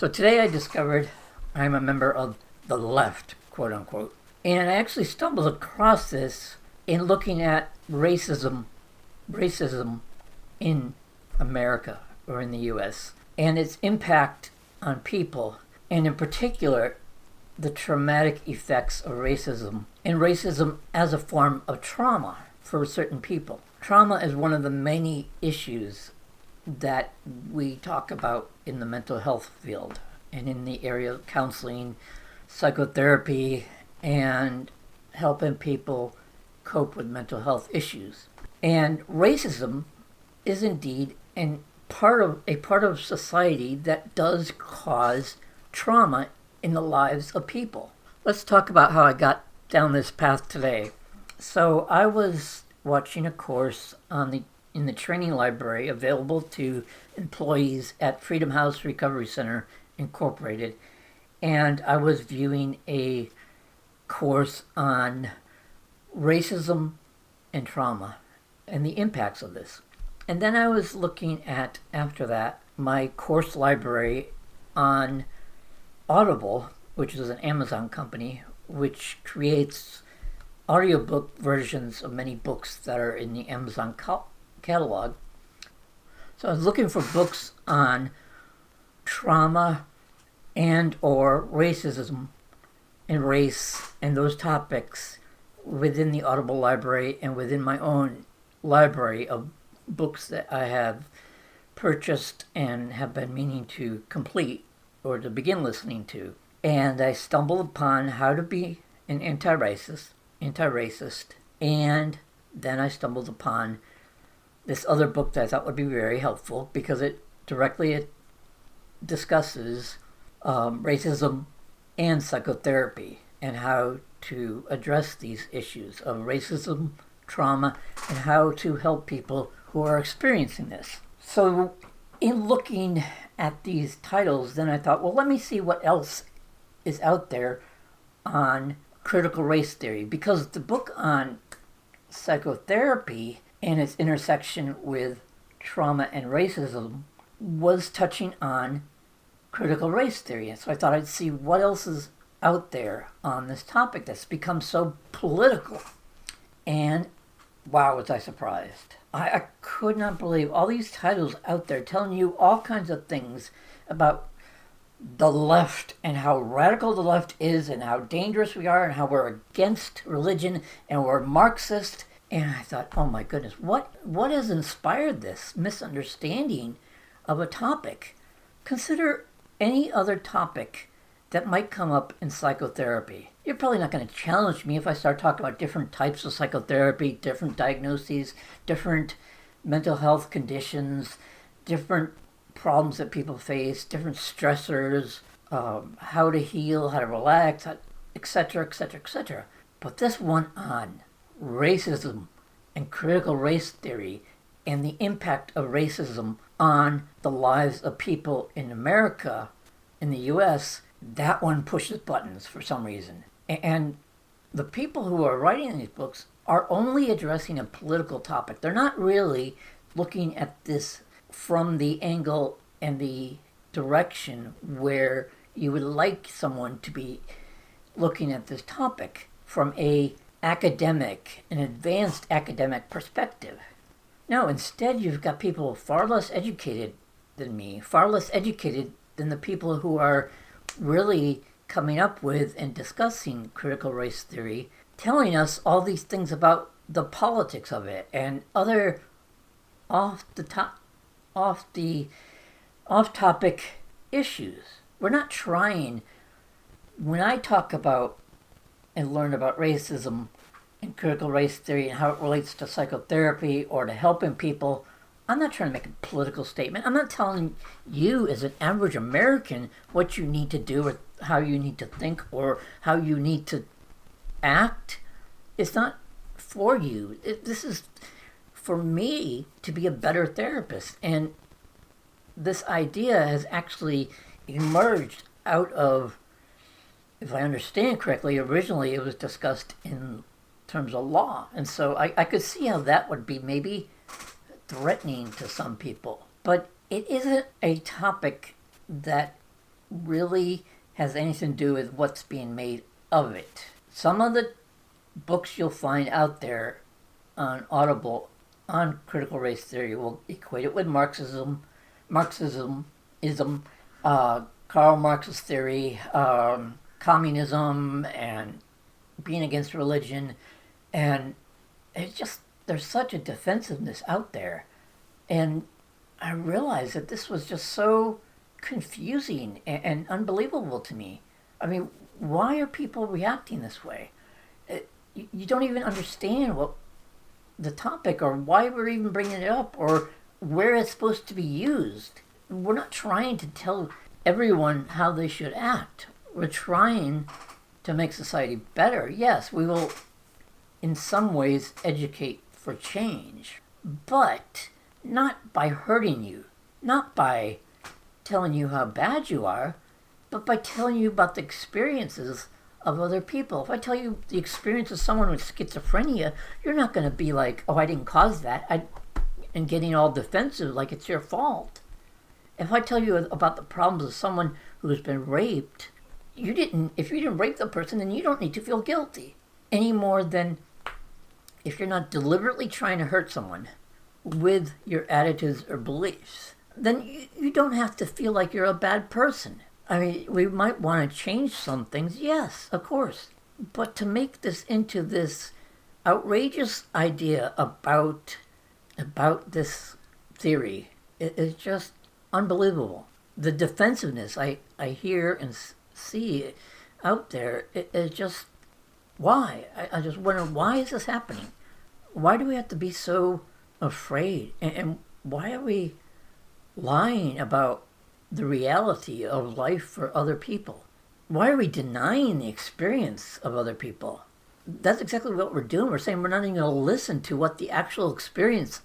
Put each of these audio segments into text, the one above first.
So today I discovered I'm a member of the left, quote unquote. And I actually stumbled across this in looking at racism in America or in the US and its impact on people, and in particular the traumatic effects of racism and racism as a form of trauma for certain people. Trauma is one of the many issues that we talk about in the mental health field and in the area of counseling, psychotherapy, and helping people cope with mental health issues. And racism is indeed a part of society that does cause trauma in the lives of people. Let's talk about how I got down this path today. So I was watching a course in the training library available to employees at Freedom House Recovery Center Incorporated, and I was viewing a course on racism and trauma and the impacts of this. And then I was looking at, after that, my course library on Audible, which is an Amazon company, which creates audiobook versions of many books that are in the Amazon catalog. So I was looking for books on trauma and or racism and race and those topics within the Audible library and within my own library of books that I have purchased and have been meaning to complete or to begin listening to. And I stumbled upon how to be an anti-racist, and then I stumbled upon this other book that I thought would be very helpful because it discusses racism and psychotherapy and how to address these issues of racism, trauma, and how to help people who are experiencing this. So in looking at these titles, then I thought, well, let me see what else is out there on critical race theory, because the book on psychotherapy and its intersection with trauma and racism was touching on critical race theory. And so I thought I'd see what else is out there on this topic that's become so political. And wow, was I surprised. I could not believe all these titles out there telling you all kinds of things about the left and how radical the left is and how dangerous we are and how we're against religion and we're Marxist. And I thought, oh my goodness, what has inspired this misunderstanding of a topic? Consider any other topic that might come up in psychotherapy. You're probably not going to challenge me if I start talking about different types of psychotherapy, different diagnoses, different mental health conditions, different problems that people face, different stressors, how to heal, how to relax, etc., etc., etc. But this one on racism and critical race theory and the impact of racism on the lives of people in America, in the US, that one pushes buttons for some reason. And the people who are writing these books are only addressing a political topic. They're not really looking at this from the angle and the direction where you would like someone to be looking at this topic from an advanced academic perspective. No, instead you've got people far less educated than me, far less educated than the people who are really coming up with and discussing critical race theory, telling us all these things about the politics of it and other off-topic issues. We're not trying. When I talk about and learn about racism and critical race theory and how it relates to psychotherapy or to helping people, I'm not trying to make a political statement. I'm not telling you as an average American what you need to do or how you need to think or how you need to act. It's not for you. This is for me to be a better therapist. And this idea has actually emerged out of, if I understand correctly, originally it was discussed in terms of law. And so I could see how that would be maybe threatening to some people. But it isn't a topic that really has anything to do with what's being made of it. Some of the books you'll find out there on Audible on critical race theory will equate it with Marxism, Karl Marx's theory, communism, and being against religion, and it's just, there's such a defensiveness out there. And I realized that this was just so confusing and unbelievable to me. I mean, why are people reacting this way? You don't even understand what the topic or why we're even bringing it up or where it's supposed to be used. We're not trying to tell everyone how they should act. We're trying to make society better. Yes, we will in some ways educate for change, but not by hurting you, not by telling you how bad you are, but by telling you about the experiences of other people. If I tell you the experience of someone with schizophrenia, you're not going to be like, oh, I didn't cause that, and getting all defensive like it's your fault. If I tell you about the problems of someone who has been raped, if you didn't rape the person, then you don't need to feel guilty any more than if you're not deliberately trying to hurt someone with your attitudes or beliefs, then you don't have to feel like you're a bad person. I mean, we might want to change some things, yes, of course. But to make this into this outrageous idea about this theory is just unbelievable. The defensiveness I hear and see out there is just, why? I just wonder, why is this happening? Why do we have to be so afraid? And why are we lying about the reality of life for other people? Why are we denying the experience of other people? That's exactly what we're doing. We're saying we're not even going to listen to what the actual experience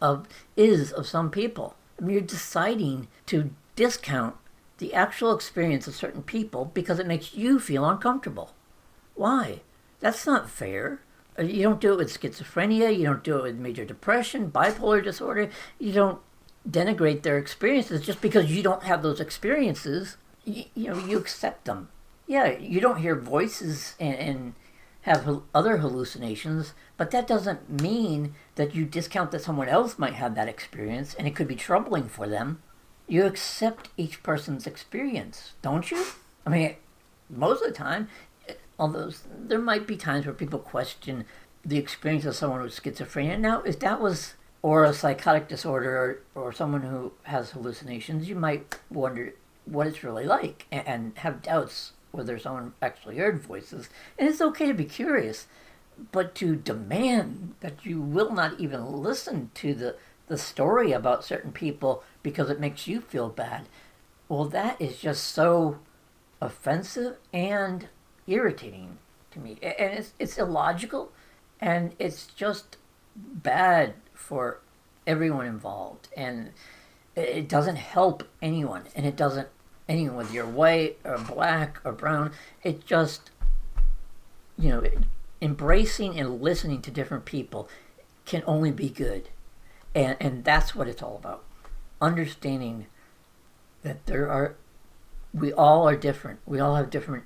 is of some people. I mean, you're deciding to discount the actual experience of certain people because it makes you feel uncomfortable. Why? That's not fair. You don't do it with schizophrenia. You don't do it with major depression, bipolar disorder. You don't denigrate their experiences just because you don't have those experiences. You accept them. Yeah, you don't hear voices and have other hallucinations, but that doesn't mean that you discount that someone else might have that experience and it could be troubling for them. You accept each person's experience, don't you? I mean, most of the time, although there might be times where people question the experience of someone with schizophrenia. Now, if that was, or a psychotic disorder, or someone who has hallucinations, you might wonder what it's really like and have doubts whether someone actually heard voices. And it's okay to be curious, but to demand that you will not even listen to the story about certain people because it makes you feel bad, well, that is just so offensive and irritating to me. And it's illogical, and it's just bad for everyone involved. And it doesn't help anyone, and it doesn't anyone, whether you're white or black or brown. It just, embracing and listening to different people can only be good. And that's what it's all about. Understanding that we all are different. We all have different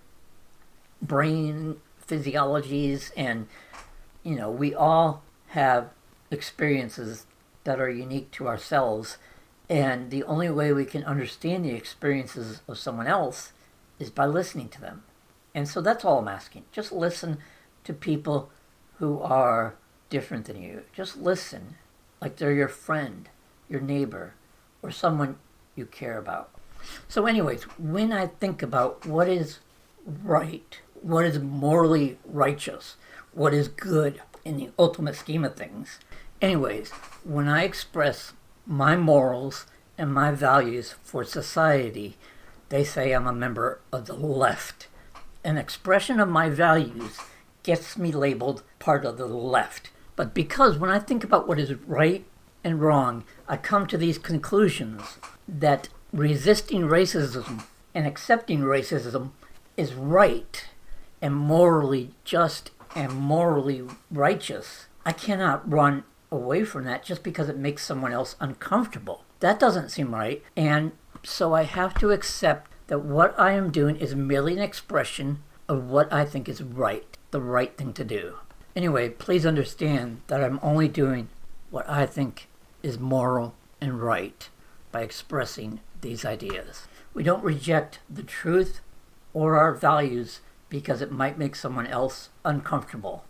brain physiologies, and we all have experiences that are unique to ourselves, and the only way we can understand the experiences of someone else is by listening to them. And so that's all I'm asking. Just listen to people who are different than you. Just listen like they're your friend, your neighbor, or someone you care about. So anyways, when I think about what is right, what is morally righteous, what is good in the ultimate scheme of things, anyways, when I express my morals and my values for society, they say I'm a member of the left. An expression of my values gets me labeled part of the left. But because when I think about what is right and wrong, I come to these conclusions that resisting racism and accepting racism is right and morally just and morally righteous. I cannot run away from that just because it makes someone else uncomfortable. That doesn't seem right, and so I have to accept that what I am doing is merely an expression of what I think is right, the right thing to do. Anyway, please understand that I'm only doing what I think is moral and right by expressing these ideas. We don't reject the truth or our values because it might make someone else uncomfortable.